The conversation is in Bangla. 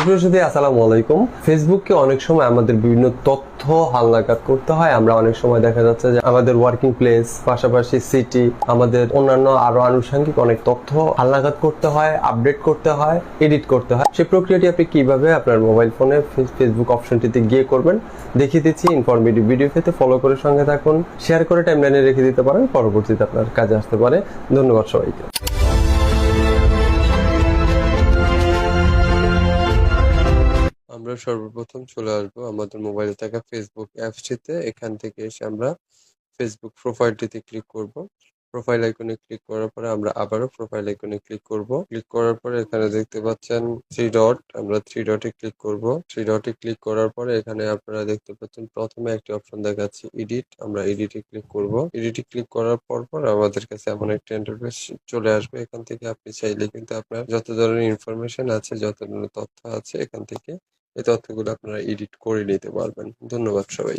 সুপ্রিয় সুধী, আসসালামু আলাইকুম। ফেসবুককে অনেক সময় আমাদের বিভিন্ন তথ্য হালনাগাদ করতে হয়। আমরা অনেক সময় দেখা যাচ্ছে যে আমাদের ওয়ার্কিং প্লেস, পাশাপাশি সিটি, আমাদের অন্যান্য আরো আনুষঙ্গিক অনেক তথ্য হালনাগাদ করতে হয়, আপডেট করতে হয়, এডিট করতে হয়। সেই প্রক্রিয়াটি আপনি কিভাবে আপনার মোবাইল ফোনে ফেসবুক অপশনটিতে গিয়ে করবেন দেখিয়ে দিচ্ছি। ইনফরমেটিভ ভিডিও পেতে ফলো করে সঙ্গে থাকুন, শেয়ার করে টাইমলাইনে রেখে দিতে পারেন, পরবর্তীতে আপনার কাজে আসতে পারে। ধন্যবাদ সবাইকে। আমরা সর্বপ্রথম চলে আসবো আমাদের মোবাইলে থাকা ফেসবুক অ্যাপসটিতে। এখান থেকে এসে আমরা ফেসবুক প্রোফাইলটিতে ক্লিক করব। প্রোফাইল আইকনে ক্লিক করার পরে আমরা আবারও প্রোফাইল আইকনে ক্লিক করব। ক্লিক করার পরে এখানে দেখতে পাচ্ছেন থ্রি ডট, আমরা থ্রি ডটে ক্লিক করব। থ্রি ডটে ক্লিক করার পরে এখানে আপনারা দেখতে পাচ্ছেন প্রথমে একটি অপশন দেখাচ্ছে এডিট, আমরা এডিটে ক্লিক করব। এডিটে ক্লিক করার পর আমাদের কাছে এমন একটা ইন্টারফেস চলে আসবে। এখান থেকে আপনি চাইলে কিন্তু আপনার যত ধরনের ইনফরমেশন আছে, যত ধরনের তথ্য আছে, এখান থেকে এই তথ্যগুলো আপনারা এডিট করে নিতে পারবেন। ধন্যবাদ সবাই।